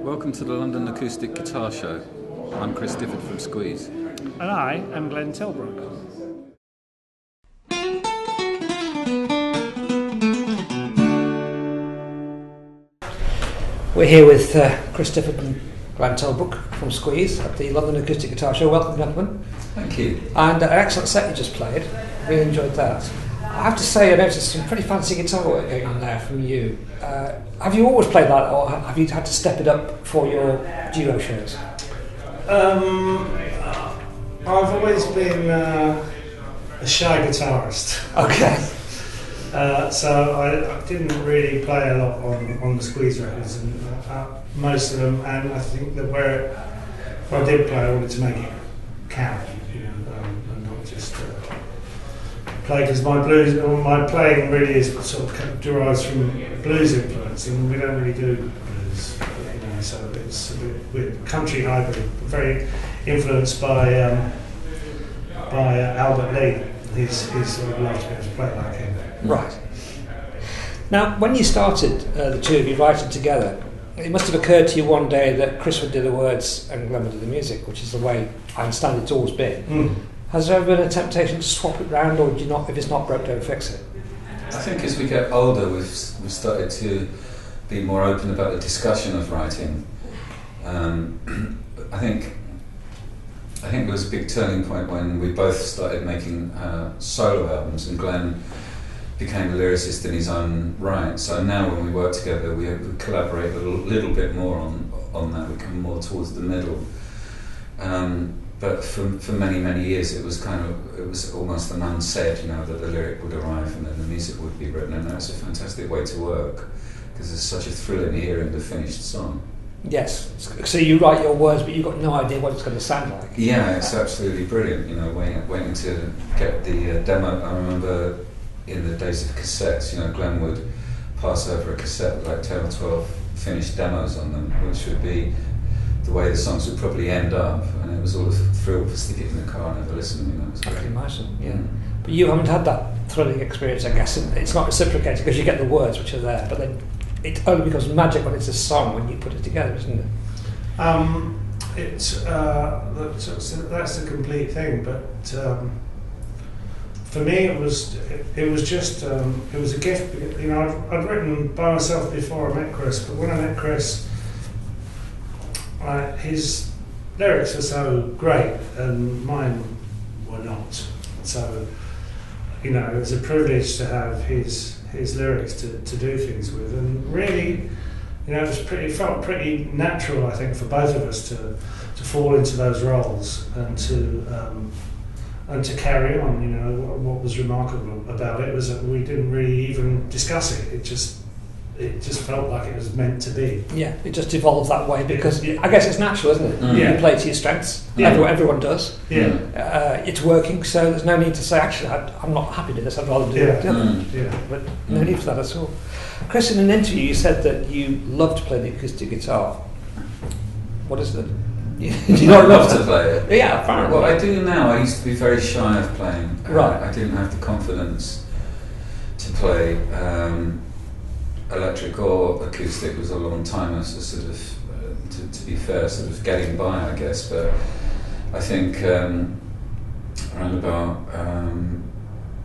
Welcome to the London Acoustic Guitar Show. I'm Chris Difford from Squeeze. And I am Glenn Tilbrook. We're here with Chris Difford and Glenn Tilbrook from Squeeze at the London Acoustic Guitar Show. Welcome, gentlemen. Thank you. And an excellent set you just played. Really enjoyed that. I have to say, I noticed some pretty fancy guitar work going on there from you. Have you always played that, or have you had to step it up for your duo shows? I've always been a shy guitarist. Okay. So I didn't really play a lot on the Squeeze records, and most of them. And I think that where I did play, I wanted to make it count, and not just play, because my playing really is sort of derives from blues influence, and we don't really do blues, so it's a bit weird. Country hybrid, very influenced by Albert Lee. He's sort of loved to be able to play like him. Right. Now, when you started the two of you writing together, it must have occurred to you one day that Chris would do the words and Glenn would do the music, which is the way I understand it's always been. Mm. Has there ever been a temptation to swap it round, or do you not, if it's not broke, don't fix it? I think as we get older, we've started to be more open about the discussion of writing. I think there was a big turning point when we both started making solo albums, and Glenn became a lyricist in his own right. So now when we work together, we collaborate a little bit more on that. We come more towards the middle. But for many years, it was almost an unsaid, that the lyric would arrive and then the music would be written, and that's a fantastic way to work, because there's such a thrill in hearing the finished song. Yes. So you write your words, but you've got no idea what it's going to sound like. Yeah, it's absolutely brilliant. Waiting to get the demo. I remember in the days of cassettes, Glenn would pass over a cassette with like 10 or 12 finished demos on them, which would be the way the songs would probably end up, and it was all a thrill to stick it in the car and have a listen. I can imagine, yeah. But you haven't had that thrilling experience, I guess. It's not reciprocated because you get the words which are there, but then it only becomes magic when it's a song when you put it together, isn't it? That's the complete thing, but for me it was just it was a gift. I'd written by myself before I met Chris, but when I met Chris, his lyrics were so great and mine were not. So it was a privilege to have his lyrics to do things with, and really, it felt pretty natural, I think, for both of us to fall into those roles and to carry on. What was remarkable about it was that we didn't really even discuss it. It just felt like it was meant to be. Yeah, it just evolves that way because I guess it's natural, isn't it? Yeah. You play to your strengths. Yeah. Everyone does. Yeah. It's working, so there's no need to say, actually, I'm not happy with this, I'd rather do the other. Yeah. But no need for that at all. Chris, in an interview, you said that you love to play the acoustic guitar. What is it? Do you not love to play it? Yeah, apparently. Well, I do now. I used to be very shy of playing. Right. I didn't have the confidence to play. Electric or acoustic was a long time as a sort of, to be fair, sort of getting by, I guess. But I think around about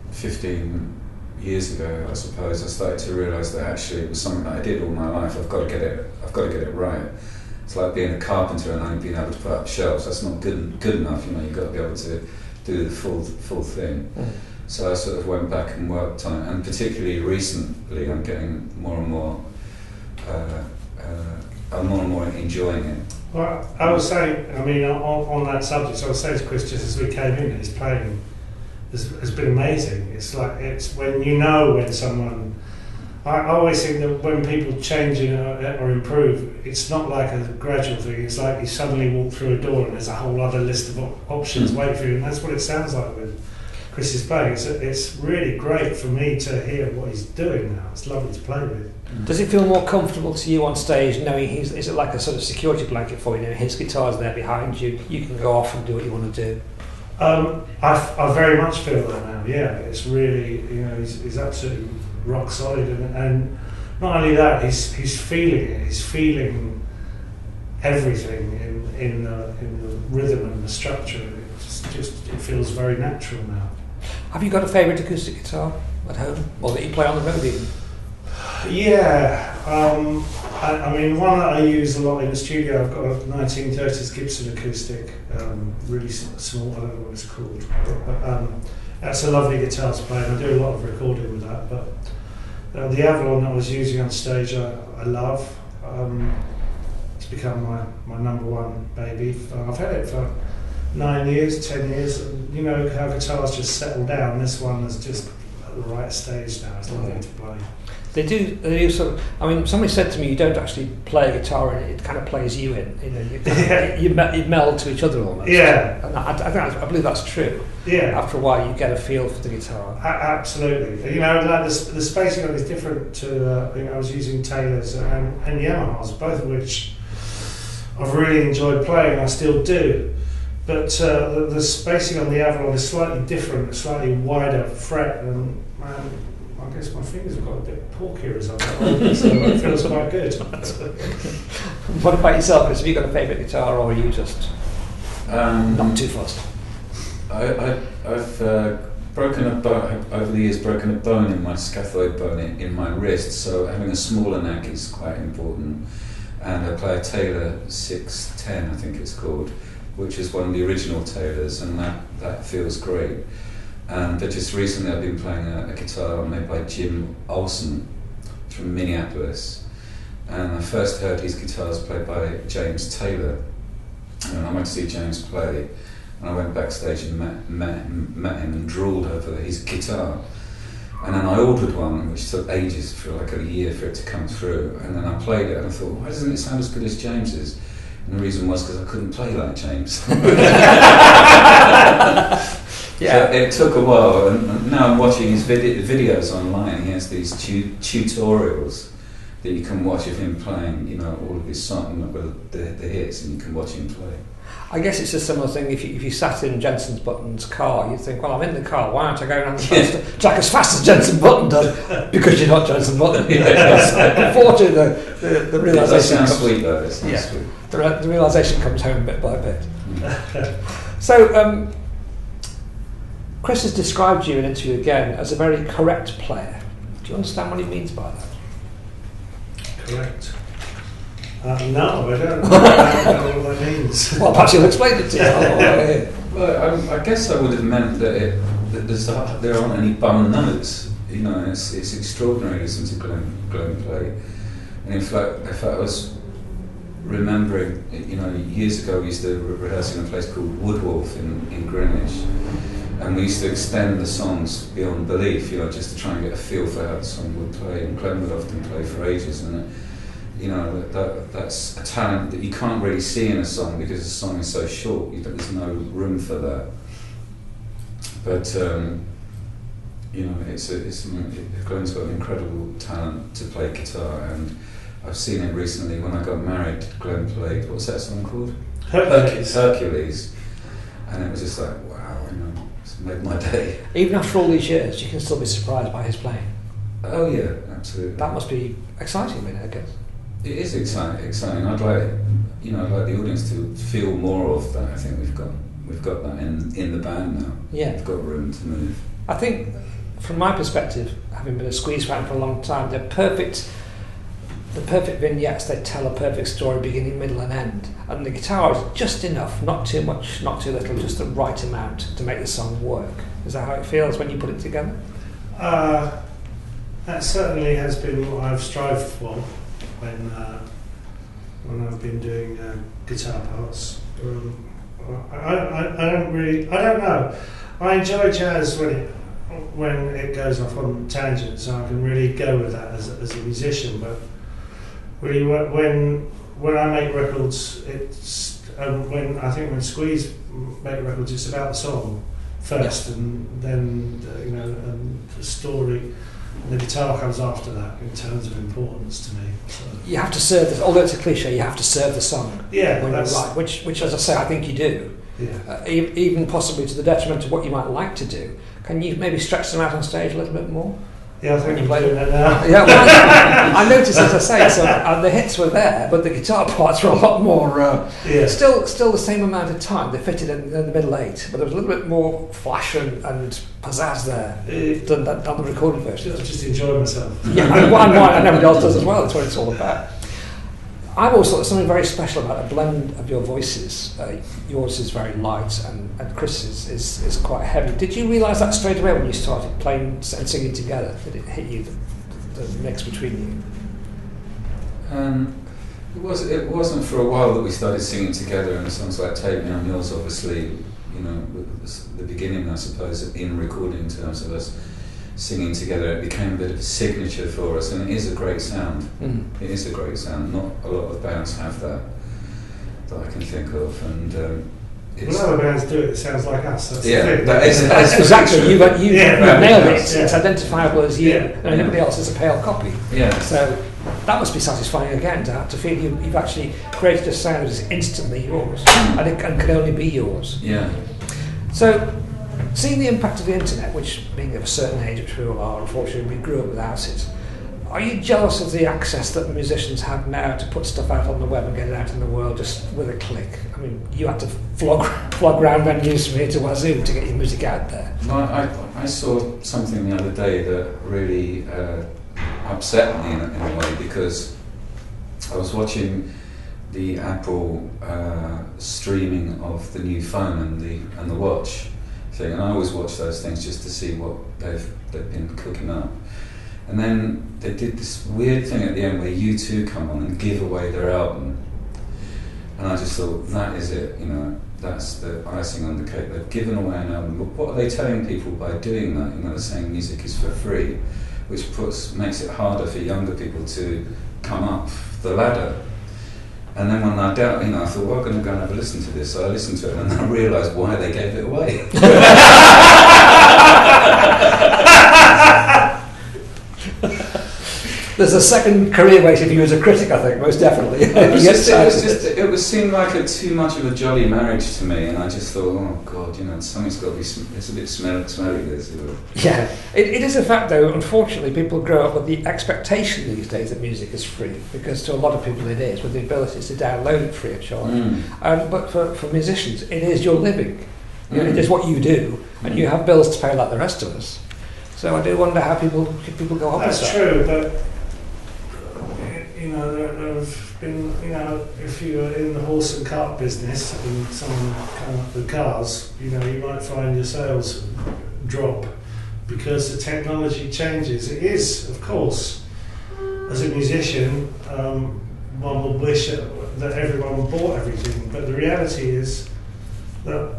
15 years ago, I suppose, I started to realise that actually it was something that I did all my life. I've got to get it right. It's like being a carpenter and only being able to put up shelves. That's not good enough. You've got to be able to do the full thing. So I sort of went back and worked on it, and particularly recently, I'm getting more and more enjoying it. Well, I was saying, on that subject, so I was saying to Chris just as we came in, his playing has been amazing. It's when when someone. I always think that when people change or improve, it's not like a gradual thing. It's like you suddenly walk through a door and there's a whole other list of options waiting for you, and that's what it sounds like with Chris is playing. It's really great for me to hear what he's doing now. It's lovely to play with. Does it feel more comfortable to you on stage knowing is it like a sort of security blanket for you? His guitar's there behind you, you can go off and do what you want to do? I very much feel that now, yeah. It's really, he's absolutely rock solid, and not only that, he's feeling it. He's feeling everything in the rhythm and the structure. It feels very natural now. Have you got a favourite acoustic guitar at home, or that you play on the road even? Yeah, I mean, one that I use a lot in the studio, I've got a 1930s Gibson acoustic, really small, I don't know what it's called. But, that's a lovely guitar to play, and I do a lot of recording with that. But the Avalon that I was using on stage, I love. It's become my number one baby. I've had it for 9 years, 10 years. And, you know how guitars just settle down. This one is just at the right stage now. It's lovely to play. They do sort of. I mean, somebody said to me, you don't actually play a guitar and it kind of plays you in. You know, you meld to each other almost. Yeah. And I believe that's true. Yeah. After a while, you get a feel for the guitar. Absolutely. You know, like the spacing on it is different to. I was using Taylors and Yamahas, both of which I've really enjoyed playing. I still do. But the spacing on the Avalon is slightly different, slightly wider fret, and I guess my fingers have got a bit porkier as I've got older, so it feels quite good. What about yourself, Chris? Have you got a favourite guitar, or are you just not too fussed? I've broken a bone over the years. Broken a bone in my scaphoid bone in my wrist, so having a smaller neck is quite important. And I play a Taylor 610, I think it's called, which is one of the original Taylors, and that feels great. But just recently I've been playing a guitar made by Jim Olsen from Minneapolis, and I first heard his guitars played by James Taylor, and I went to see James play, and I went backstage and met him and drooled over his guitar, and then I ordered one which took ages, for like a year for it to come through, and then I played it and I thought, why doesn't it sound as good as James's? And the reason was because I couldn't play like James. Yeah. So it took a while, and now I'm watching his videos online. He has these tutorials that you can watch of him playing, you know, all of his songs, the hits, and you can watch him play. I guess it's a similar thing. If you sat in Jensen Button's car, you'd think, well, I'm in the car, why aren't I going around the track as fast as Jensen Button does? Because you're not Jensen Button. Unfortunately, the realisation that sounds sweet, though. It sounds sweet. The realisation comes home bit by bit. So, Chris has described you in an interview again as a very correct player. Do you understand what he means by that? Correct. No, I don't. I don't know what that means. Well, perhaps you'll explain it to you. Well, I guess I would have meant that there aren't any bum notes. You know, it's extraordinary listening to Glenn play. And in fact, I was remembering, you know, years ago we used to rehearse in a place called Woodwolf in Greenwich. And we used to extend the songs beyond belief, you know, just to try and get a feel for how the song would play. And Glenn would often play for ages, and you know, that's a talent that you can't really see in a song because the song is so short. There's no room for that. But you know, Glenn's got an incredible talent to play guitar, and I've seen it recently when I got married. Glenn played, what's that song called? Hercules, and it was just like, wow, you know. Made my day. Even after all these years, you can still be surprised by his playing. Oh yeah, absolutely. That must be exciting, I guess. It is exciting. I'd like, you know, I'd like the audience to feel more of that. I think we've got that in the band now. Yeah, we've got room to move. I think, from my perspective, having been a Squeeze fan for a long time, they're perfect. The perfect vignettes, they tell a perfect story, beginning, middle and end. And the guitar is just enough, not too much, not too little, just the right amount to make the song work. Is that how it feels when you put it together? That certainly has been what I've strived for when I've been doing guitar parts. I don't know. I enjoy jazz when it goes off on tangents, so I can really go with that as a musician, but really, when I make records, it's when Squeeze make records, it's about the song first, and then the story. And the guitar comes after that in terms of importance to me. So. You have to serve, although it's a cliche, you have to serve the song. Yeah, when you write, which, as I say, I think you do. Yeah. Even possibly to the detriment of what you might like to do. Can you maybe stretch them out on stage a little bit more? Yeah, I think you I'm played doing that now. Yeah, well, I noticed, as I say, so the hits were there, but the guitar parts were a lot more. Still the same amount of time. They fitted in the middle eight, but there was a little bit more flash and pizzazz there than the recorded version. I just enjoy myself. Yeah, and everybody else does as well. That's what it's all about. I've always thought there's something very special about a blend of your voices. Yours is very light, and Chris's is quite heavy. Did you realise that straight away when you started playing and singing together? Did it hit you, the mix between you? It wasn't for a while that we started singing together, and songs like "Take Me On Yours," obviously, was the beginning, I suppose, in recording in terms of us singing together. It became a bit of a signature for us, and it is a great sound. It is a great sound. Not a lot of bands have that I can think of, and when other bands do it, it sounds like us. That's that's exactly. You've nailed it. Yeah. It's identifiable as you, Yeah. and everybody else is a pale copy. Yeah. So that must be satisfying again to feel you've actually created a sound that is instantly yours, and it can only be yours. Yeah. So, seeing the impact of the internet, which being of a certain age, which we all are, unfortunately we grew up without it, are you jealous of the access that musicians have now to put stuff out on the web and get it out in the world just with a click? I mean, you had to flog round venues from here to Wazoo to get your music out there. Well, I saw something the other day that really upset me in a way, because I was watching the Apple streaming of the new phone and the watch thing, and I always watch those things just to see what they've been cooking up. And then they did this weird thing at the end where U2 come on and give away their album, and I just thought, that is it, that's the icing on the cake. They've given away an album, but what are they telling people by doing that? They're saying music is for free, which makes it harder for younger people to come up the ladder. And then when I thought, well, I'm going to go and have a listen to this. So I listened to it, and then I realised why they gave it away. There's a second career waiting for you as a critic, I think, most definitely. It seemed like too much of a jolly marriage to me, and I just thought, oh God, something's got to be. It's a bit smelly. This. Yeah, it is a fact, though. Unfortunately, people grow up with the expectation these days that music is free, because to a lot of people it is, with the ability to download it free of charge. But for musicians, it is your living. It is what you do, and you have bills to pay like the rest of us. So I do wonder how people go on with that. That's true, but there have been, if you're in the horse and cart business and someone come up with cars, you might find your sales drop because the technology changes. It is, of course, as a musician, one would wish that everyone bought everything, but the reality is that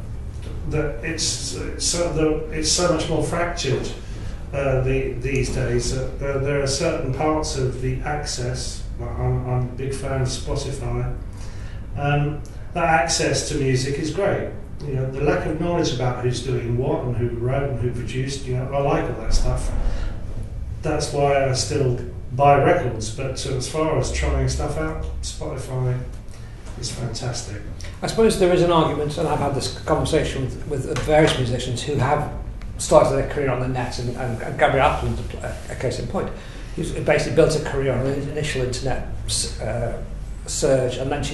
it's so much more fractured these days. There are certain parts of the access. I'm a big fan of Spotify. That access to music is great. The lack of knowledge about who's doing what and who wrote and who produced. I like all that stuff. That's why I still buy records. But as far as trying stuff out, Spotify is fantastic. I suppose there is an argument, and I've had this conversation with various musicians who have started their career on the net, and Gabrielle Appleton's a case in point. Who's basically built a career on an initial internet surge, and then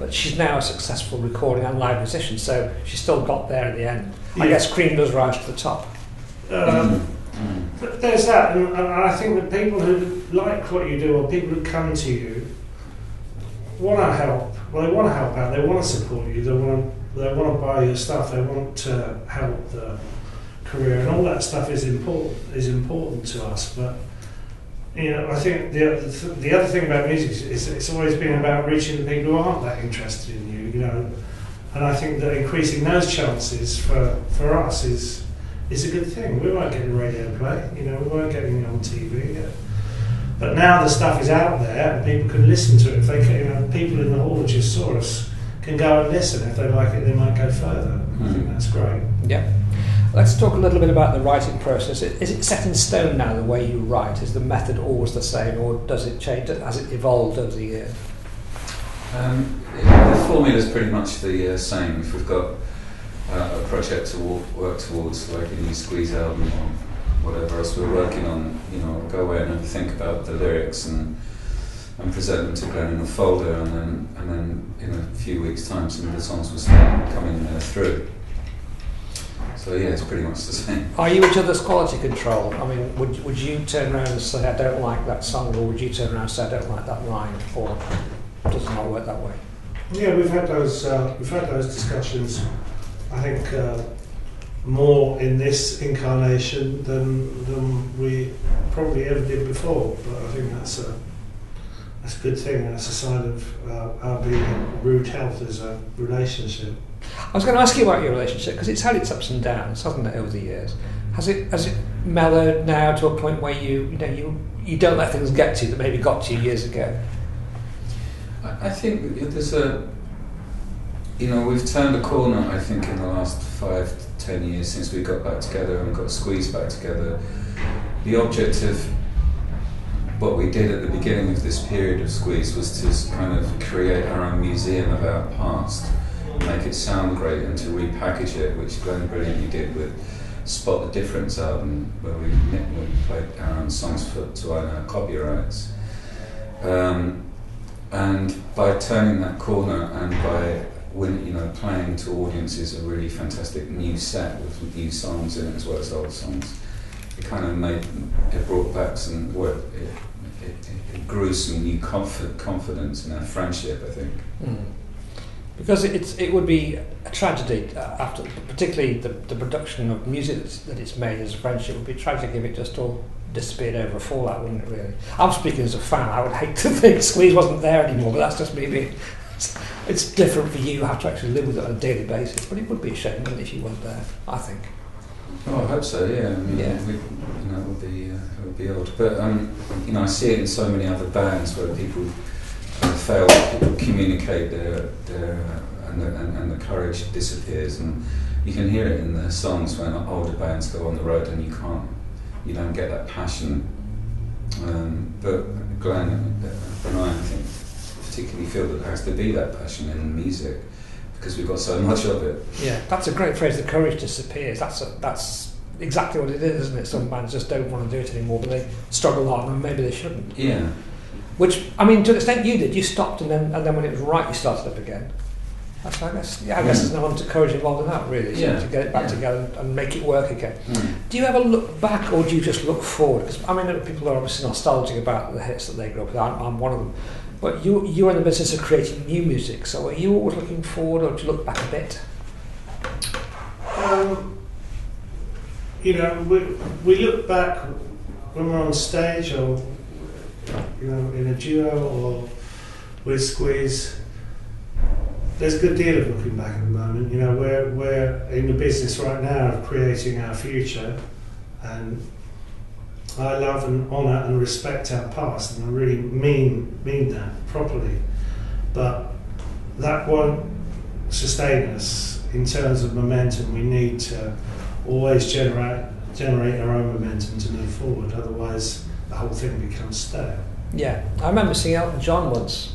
but she's now a successful recording and live musician, so she's still got there at the end. Yeah. I guess cream does rise to the top. There's that, and I think that people who like what you do, or people who come to you, want to help. Well, they want to help out. They want to support you. They want to buy your stuff. They want to help the career, and all that stuff is important to us. But I think the other thing about music is it's always been about reaching the people who aren't that interested in you. And I think that increasing those chances for us is a good thing. We weren't getting radio play. We weren't getting it on TV. But now the stuff is out there, and people can listen to it. If they can, people in the hall who just saw us can go and listen. If they like it, they might go further. I think that's great. Yeah. Let's talk a little bit about the writing process. Is it set in stone now, the way you write? Is the method always the same, or does it change? Has it evolved over the years? The formula is pretty much the same. If we've got a project to work towards, like a new Squeeze album whatever else we're working on, you know, I'll go away and have a think about the lyrics and present them to Glenn in a folder, and then in a few weeks' time some of the songs will start coming through. So yeah, it's pretty much the same. Are you each other's quality control? I mean, would you turn around and say, I don't like that song, or would you turn around and say, I don't like that line, or does it not work that way? Yeah, we've had those discussions. I think more in this incarnation than we probably ever did before. But I think that's a good thing. That's a sign of our being in rude health as a relationship. I was going to ask you about your relationship, because it's had its ups and downs, hasn't it, over the years? Has it mellowed now to a point where you don't let things get to you that maybe got to you years ago? I think there's we've turned a corner, I think, in the last 5 to 10 years since we got back together and got Squeeze back together. The object of what we did at the beginning of this period of Squeeze was to kind of create our own museum of our past, make it sound great, and to repackage it, which Glenn brilliantly did with Spot the Difference album, where we played our own songs to own our copyrights. And by turning that corner and by playing to audiences a really fantastic new set with new songs in it as well as old songs, it brought back some work. It grew some new confidence in our friendship, I think. Mm. Because it would be a tragedy after, particularly the production of music that it's made as a friendship. It would be tragic if it just all disappeared over a fallout, wouldn't it, really? I'm speaking as a fan. I would hate to think Squeeze wasn't there anymore, but that's just me being... It's different for you. You have to actually live with it on a daily basis, but it would be a shame, wouldn't it, if you weren't there, I think. Oh, I hope so, yeah. I mean, yeah. It would be odd. But, I see it in so many other bands where people fail to communicate and the courage disappears, and you can hear it in the songs when older bands go on the road and you don't get that passion. But Glenn and I think, particularly feel that there has to be that passion in music because we've got so much of it. Yeah, that's a great phrase. The courage disappears. That's exactly what it is, isn't it? Some bands just don't want to do it anymore, but they struggle on, and maybe they shouldn't. Yeah. Which, I mean, to an extent you did. You stopped, and then when it was right, you started up again. That's, I guess there's no amount of courage involved in that, really, to get it back together and make it work again. Mm. Do you ever look back, or do you just look forward? Because, I mean, people are obviously nostalgic about the hits that they grew up with. I'm one of them. But you're in the business of creating new music, so are you always looking forward, or do you look back a bit? We look back when we're on stage, or in a duo, or with Squeeze. There's a good deal of looking back at the moment. We're in the business right now of creating our future, and I love and honour and respect our past, and I really mean that properly. But that won't sustain us in terms of momentum. We need to always generate our own momentum to move forward. Otherwise, the whole thing becomes stale. Yeah, I remember seeing Elton John once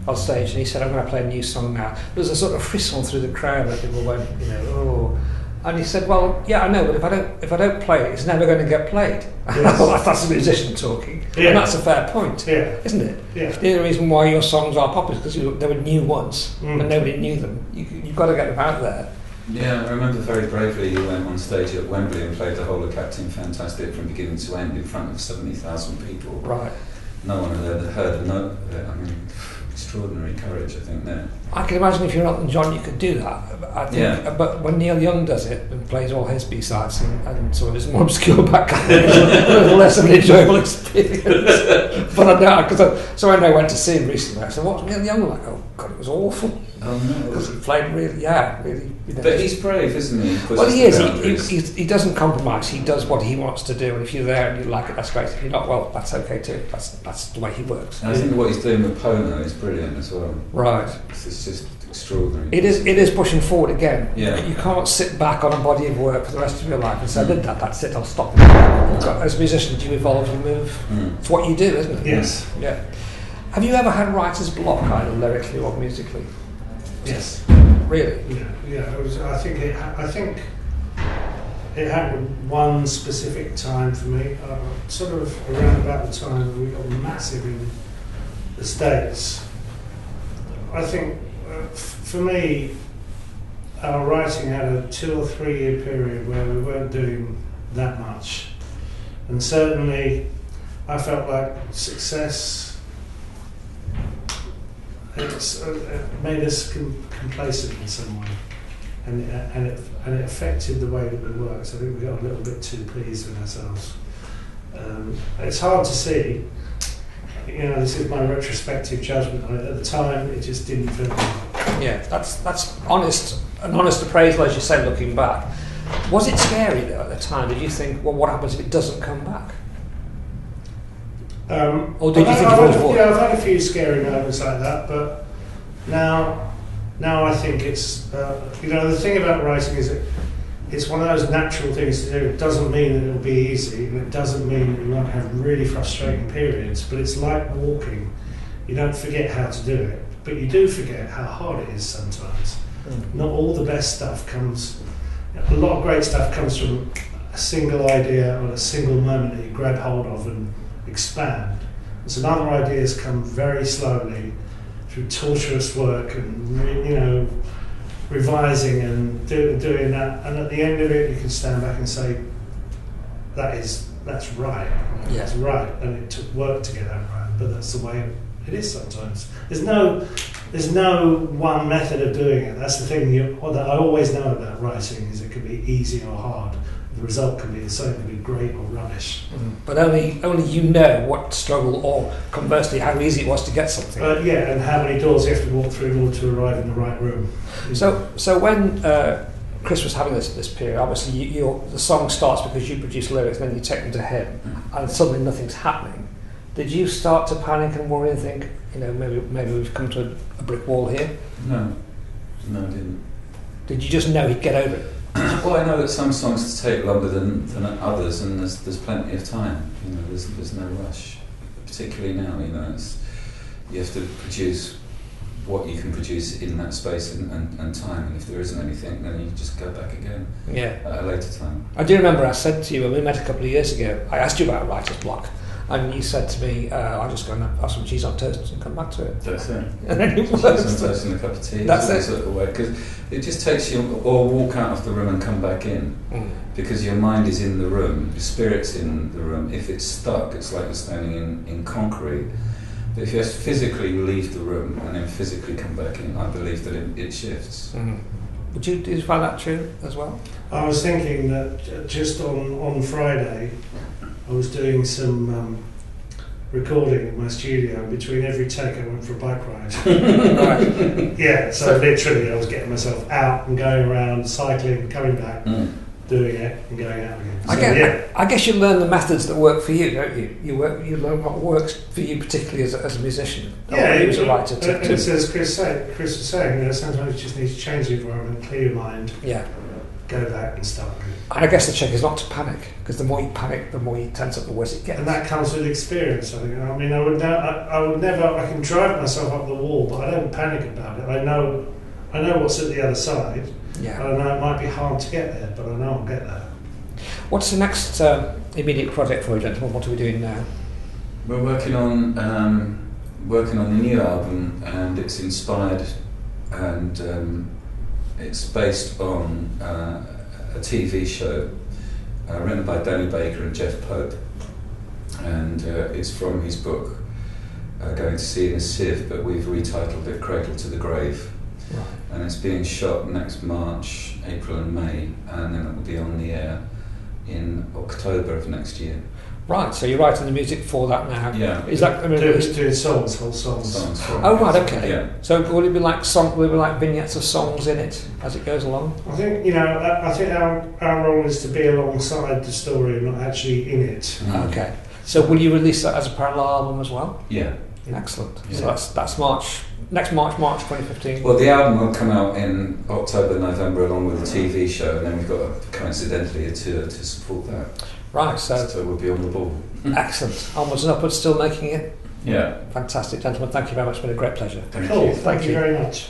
on stage, and he said, "I'm going to play a new song now." There was a sort of frisson through the crowd that people went, oh. And he said, "Well, yeah, I know, but if I don't play it, it's never going to get played." Yes. Well, that's a musician talking, and that's a fair point, isn't it? Yeah. The only reason why your songs are popular is because they were new once, and nobody knew them. You've got to get them out there. Yeah, I remember very bravely you went on stage at Wembley and played the whole of Captain Fantastic from beginning to end in front of 70,000 people. Right. No one had ever heard a note of it. I mean, extraordinary courage, I think, there. I can imagine if you're Elton John, you could do that. I think, but when Neil Young does it and plays all his B-sides and sort of his more obscure background, it's a little less of an enjoyable experience. But I know, because I went to see him recently. I said, "What's Neil Young like?" "Oh God, it was awful." Oh no! Because he played really. But he's brave, isn't he? Well, he is. He doesn't compromise. He does what he wants to do, and if you're there and you like it, that's great. If you're not, well, that's okay too. That's the way he works. And I think what he's doing with Pono is brilliant as well. Right. It's just extraordinary. It is pushing forward again. Yeah. You can't sit back on a body of work for the rest of your life and say, "I did that. That's it. I'll stop." As a musician, you evolve, you move. It's what you do, isn't it? Yes. Yeah. Have you ever had writer's block, either lyrically or musically? Yes. Really? Yeah. I think it happened one specific time for me, sort of around about the time we got massive in the States. I think for me, our writing had a 2 or 3 year period where we weren't doing that much, and certainly I felt like success made us complacent in some way, and it affected the way that we worked. I think we got a little bit too pleased with ourselves. It's hard to see. This is my retrospective judgment. At the time, it just didn't feel right. Yeah, that's honest, an honest appraisal, as you say, looking back. Was it scary though at the time? Did you think, well, what happens if it doesn't come back? Or did you think it was more? I've had a few scary moments like that, but now I think it's the thing about writing is it's one of those natural things to do. It doesn't mean that it'll be easy, and it doesn't mean that you won't have really frustrating periods, but it's like walking. You don't forget how to do it, but you do forget how hard it is sometimes. Not all the best stuff comes, a lot of great stuff comes from a single idea or a single moment that you grab hold of and expand. And some other ideas come very slowly through torturous work and revising and doing that, and at the end of it you can stand back and say that's right. Yeah. That's right, and it took work to get that right, but that's the way it is sometimes. There's no one method of doing it. That's the thing that I always know about writing, is it can be easy or hard. The result can be the same, can be great or rubbish. But only you know what struggle, or conversely how easy it was to get something. And how many doors you have to walk through in order to arrive in the right room. So when Chris was having this period, obviously the song starts because you produce lyrics, and then you take them to him, and suddenly nothing's happening. Did you start to panic and worry and think, maybe we've come to a brick wall here? No, I didn't. Did you just know he'd get over it? Well, I know that some songs take longer than others, and there's plenty of time. There's no rush, particularly now. You have to produce what you can produce in that space and time. And if there isn't anything, then you just go back again. Yeah. At a later time. I do remember I said to you when we met a couple of years ago, I asked you about writer's block, and you said to me, "I'm just going to have some cheese on toast and come back to it." That's it. And then it cheese on toast and a cup of tea. That's it. Sort of way, because it just takes you, or walk out of the room and come back in, because your mind is in the room, your spirit's in the room. If it's stuck, it's like you're standing in concrete. But if you have to physically leave the room and then physically come back in, I believe that it shifts. Did you find that true as well? I was thinking that just on Friday, I was doing some recording in my studio. Between every take, I went for a bike ride. Right. Yeah, so literally, I was getting myself out and going around, cycling, coming back, doing it, and going out again. I guess you learn the methods that work for you, don't you? You learn what works for you, particularly as a musician. Yeah, as a writer. And as Chris was saying, sometimes you just need to change the environment, clear your mind. Yeah. Go back and start again. And I guess the trick is not to panic, because the more you panic, the more you tense up, the worse it gets. And that comes with experience. I think. I mean, I would never. I can drive myself up the wall, but I don't panic about it. I know what's at the other side. Yeah. I know it might be hard to get there, but I know I'll get there. What's the next immediate project for you, gentlemen? What are we doing now? We're working on a new album, and it's inspired and it's based on a TV show written by Danny Baker and Jeff Pope, and it's from his book Going to Sea in a Sieve, but we've retitled it Cradle to the Grave. Right. And it's being shot next March, April and May, and then it will be on the air in October of next year. Right, so you're writing the music for that now. Yeah. Is that doing songs, whole songs? Oh right, okay. Yeah. So will it be like vignettes of songs in it as it goes along? I think our role is to be alongside the story and not actually in it. Okay. So will you release that as a parallel album as well? Yeah. Excellent. Yeah. So that's next March 2015. Well, the album will come out in October, November, along with the TV show, and then we've got coincidentally a tour to support that. Right, so we'll be on the ball. Excellent. Onwards and upwards, still making it. Yeah. Fantastic, gentlemen. Thank you very much. It's been a great pleasure. Thank you very much.